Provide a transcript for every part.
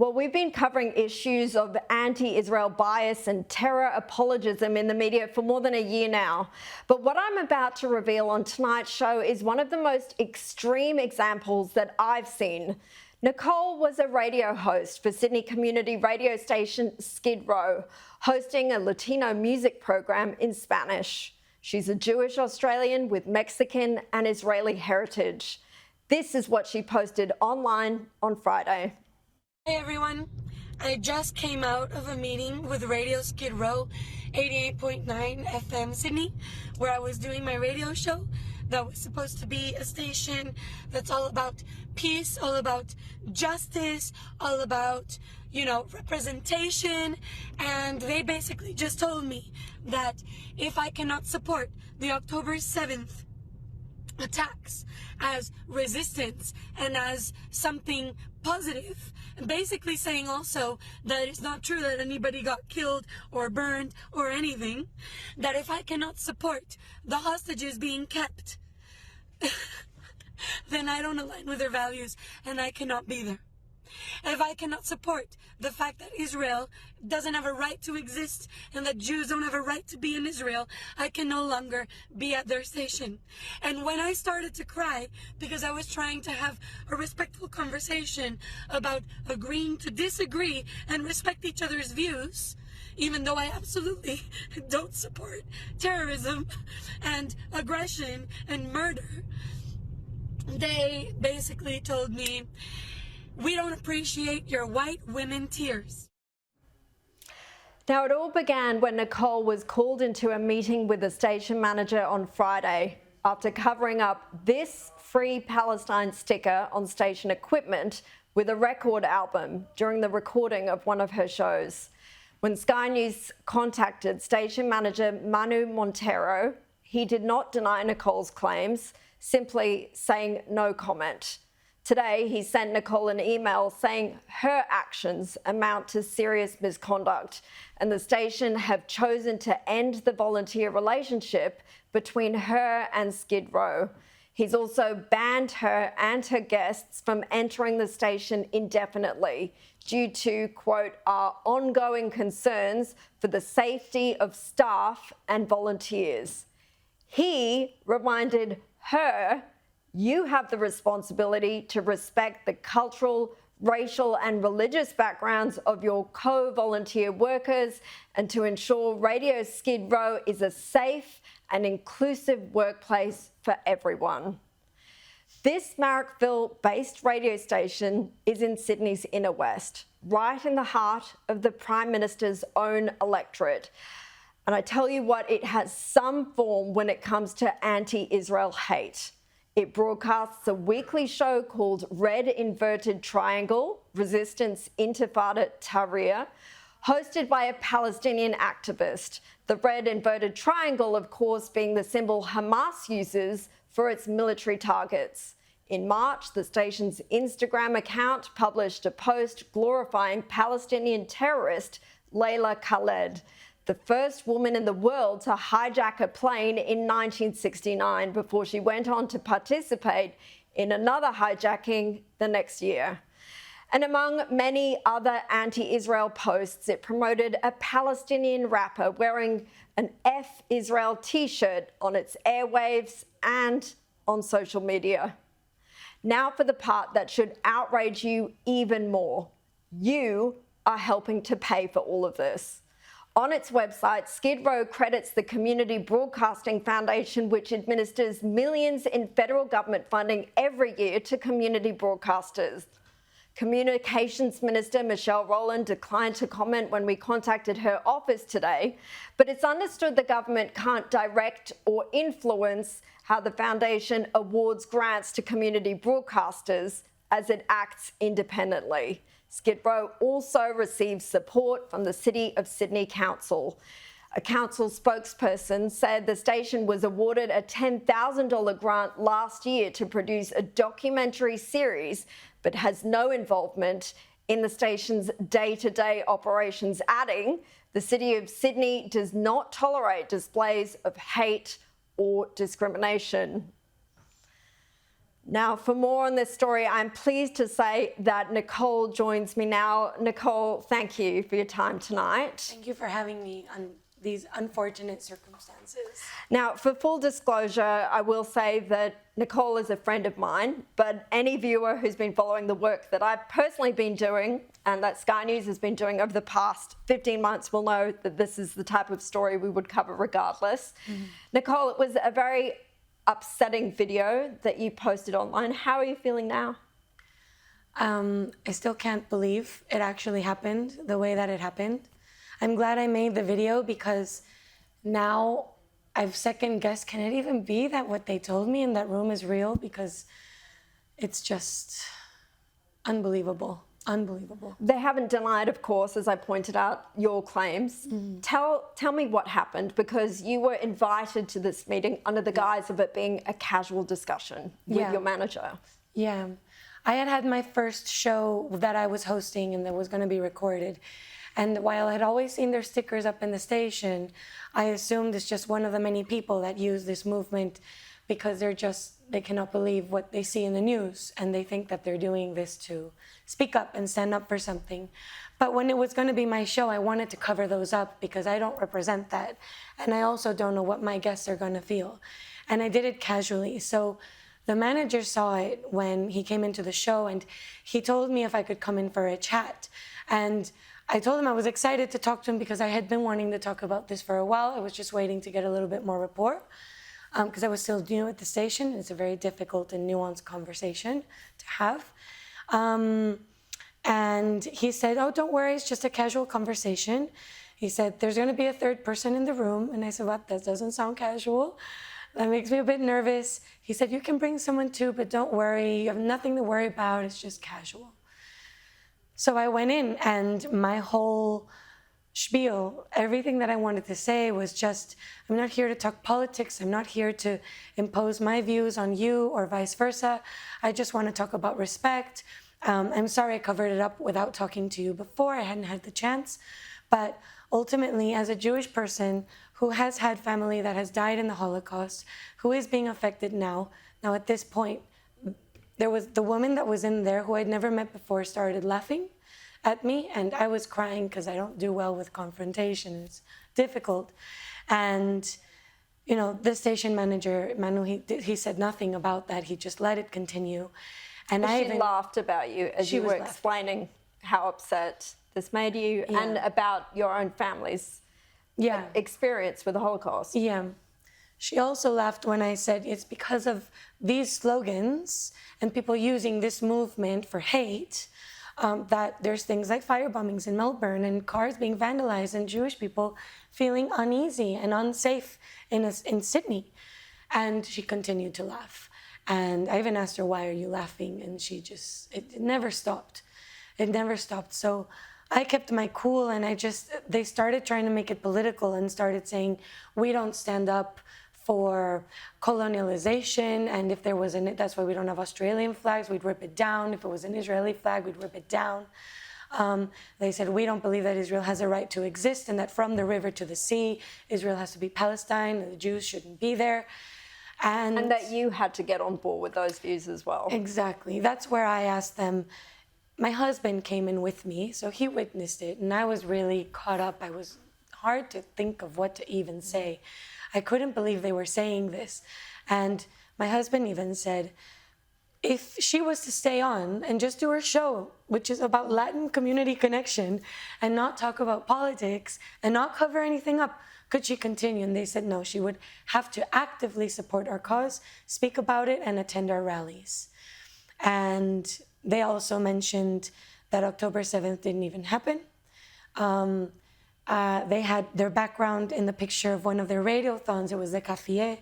Well, we've been covering issues of anti-Israel bias and terror apologism in the media for more than a year now. But what I'm about to reveal on tonight's show is one of the most extreme examples that I've seen. Nicole was a radio host for Sydney community radio station Skid Row, hosting a Latino music program in Spanish. She's a Jewish Australian with Mexican and Israeli heritage. This is what she posted online on Friday. Hey everyone, I just came out of a meeting with Radio Skid Row 88.9 FM Sydney, where I was doing my radio show that was supposed to be a station that's all about peace, all about justice, all about, representation. And they basically just told me that if I cannot support the October 7th attacks as resistance and as something positive, and basically saying also that it's not true that anybody got killed or burned or anything, that if I cannot support the hostages being kept, then I don't align with their values and I cannot be there. If I cannot support the fact that Israel doesn't have a right to exist and that Jews don't have a right to be in Israel, I can no longer be at their station. And when I started to cry because I was trying to have a respectful conversation about agreeing to disagree and respect each other's views, even though I absolutely don't support terrorism and aggression and murder, they basically told me, "We don't appreciate your white women tears." Now, it all began when Nicole was called into a meeting with the station manager on Friday after covering up this Free Palestine sticker on station equipment with a record album during the recording of one of her shows. When Sky News contacted station manager Manu Montero, he did not deny Nicole's claims, simply saying no comment. Today, he sent Nicole an email saying her actions amount to serious misconduct, and the station have chosen to end the volunteer relationship between her and Skid Row. He's also banned her and her guests from entering the station indefinitely due to, quote, our ongoing concerns for the safety of staff and volunteers. He reminded her, "You have the responsibility to respect the cultural, racial and religious backgrounds of your co-volunteer workers and to ensure Radio Skid Row is a safe and inclusive workplace for everyone." This Marrickville-based radio station is in Sydney's inner west, right in the heart of the Prime Minister's own electorate. And I tell you what, it has some form when it comes to anti-Israel hate. It broadcasts a weekly show called Red Inverted Triangle, Resistance Intifada Tahrir, hosted by a Palestinian activist. The Red Inverted Triangle, of course, being the symbol Hamas uses for its military targets. In March, the station's Instagram account published a post glorifying Palestinian terrorist Layla Khaled, the first woman in the world to hijack a plane in 1969 before she went on to participate in another hijacking the next year. And among many other anti-Israel posts, it promoted a Palestinian rapper wearing an F Israel t-shirt on its airwaves and on social media. Now for the part that should outrage you even more. You are helping to pay for all of this. On its website, Skid Row credits the Community Broadcasting Foundation, which administers millions in federal government funding every year to community broadcasters. Communications Minister Michelle Rowland declined to comment when we contacted her office today, but it's understood the government can't direct or influence how the foundation awards grants to community broadcasters as it acts independently. Skid Row also receives support from the City of Sydney Council. A council spokesperson said the station was awarded a $10,000 grant last year to produce a documentary series, but has no involvement in the station's day-to-day operations, adding, the City of Sydney does not tolerate displays of hate or discrimination. Now, for more on this story, I'm pleased to say that Nicole joins me now. Nicole, thank you for your time tonight. Thank you for having me on these unfortunate circumstances. Now, for full disclosure, I will say that Nicole is a friend of mine, but any viewer who's been following the work that I've personally been doing and that Sky News has been doing over the past 15 months will know that this is the type of story we would cover regardless. Nicole, it was a very upsetting video that you posted online. How are you feeling now? I still can't believe it actually happened the way that it happened. I'm glad I made the video because now I've second guessed, can it even be that what they told me in that room is real? Because it's just unbelievable, unbelievable. They haven't denied, of course, as I pointed out, your claims. Tell me what happened, because you were invited to this meeting under the guise of it being a casual discussion with your manager. Yeah. I had my first show that I was hosting and that was going to be recorded. And while I had always seen their stickers up in the station, I assumed it's just one of the many people that use this movement because they cannot believe what they see in the news, and they think that they're doing this to speak up and stand up for something. But when it was going to be my show, I wanted to cover those up because I don't represent that. And I also don't know what my guests are going to feel. And I did it casually. So the manager saw it when he came into the show, and he told me if I could come in for a chat. And I told him I was excited to talk to him because I had been wanting to talk about this for a while. I was just waiting to get a little bit more rapport because I was still new at the station. It's a very difficult and nuanced conversation to have. And he said, oh, don't worry, it's just a casual conversation. He said, there's going to be a third person in the room. And I said, what? That doesn't sound casual. That makes me a bit nervous. He said, you can bring someone too, but don't worry. You have nothing to worry about. It's just casual. So I went in, and my whole spiel, everything that I wanted to say was just, I'm not here to talk politics. I'm not here to impose my views on you or vice versa. I just want to talk about respect. I'm sorry I covered it up without talking to you before. I hadn't had the chance. But ultimately, as a Jewish person who has had family that has died in the Holocaust, who is being affected now at this point, there was the woman that was in there who I'd never met before started laughing at me, and I was crying because I don't do well with confrontation. It's difficult. And, you know, the station manager, Manu, he said nothing about that. He just let it continue. And she laughed about you as you were explaining how upset this made you and about your own family's experience with the Holocaust. Yeah. She also laughed when I said it's because of these slogans and people using this movement for hate that there's things like fire bombings in Melbourne and cars being vandalized and Jewish people feeling uneasy and unsafe in Sydney. And she continued to laugh. And I even asked her, why are you laughing? And she just, it never stopped. It never stopped. So I kept my cool, and they started trying to make it political and started saying, we don't stand up for colonialization, and if there was that's why we don't have Australian flags, we'd rip it down. If it was an Israeli flag, we'd rip it down. They said, we don't believe that Israel has a right to exist, and that from the river to the sea, Israel has to be Palestine, and the Jews shouldn't be there. And that you had to get on board with those views as well. Exactly. That's where I asked them. My husband came in with me, so he witnessed it, and I was really caught up. It was hard to think of what to even say. I couldn't believe they were saying this. And my husband even said, if she was to stay on and just do her show, which is about Latin community connection, and not talk about politics and not cover anything up, could she continue? And they said no, she would have to actively support our cause, speak about it, and attend our rallies. And they also mentioned that October 7th didn't even happen. They had their background in the picture of one of their radiothons. It was the Café.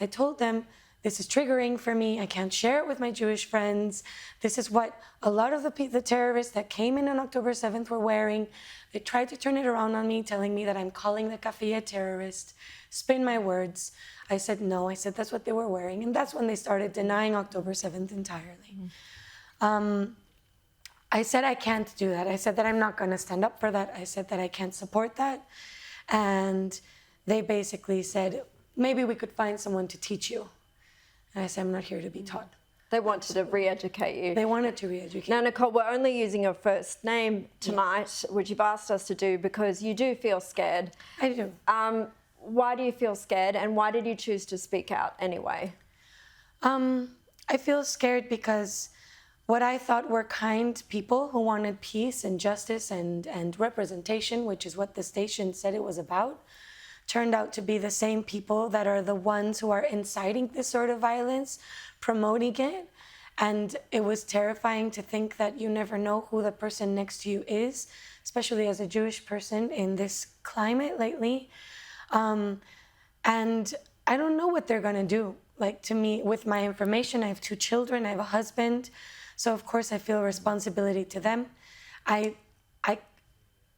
I told them, this is triggering for me. I can't share it with my Jewish friends. This is what a lot of the terrorists that came in on October 7th were wearing. They tried to turn it around on me, telling me that I'm calling the Café a terrorist, spin my words. I said no. I said that's what they were wearing. And that's when they started denying October 7th entirely. I said I can't do that. I said that I'm not going to stand up for that. I said that I can't support that. And they basically said, maybe we could find someone to teach you. And I said, I'm not here to be taught. They wanted to re-educate you. They wanted to re-educate. Now, Nicole, we're only using your first name tonight, which you've asked us to do because you do feel scared. I do. Why do you feel scared, and why did you choose to speak out anyway? I feel scared because what I thought were kind people who wanted peace and justice and representation, which is what the station said it was about, turned out to be the same people that are the ones who are inciting this sort of violence, promoting it. And it was terrifying to think that you never know who the person next to you is, especially as a Jewish person in this climate lately. And I don't know what they're gonna do. Like, to me, with my information, I have 2 children, I have a husband. So of course I feel a responsibility to them. I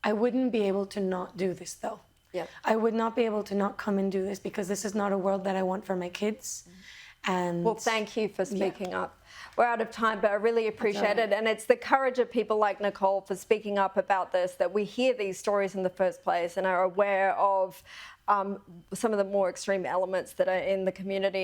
wouldn't be able to not do this though. Yeah. I would not be able to not come and do this because this is not a world that I want for my kids. And well, thank you for speaking up. We're out of time, but I really appreciate it. And it's the courage of people like Nicole for speaking up about this that we hear these stories in the first place and are aware of some of the more extreme elements that are in the community.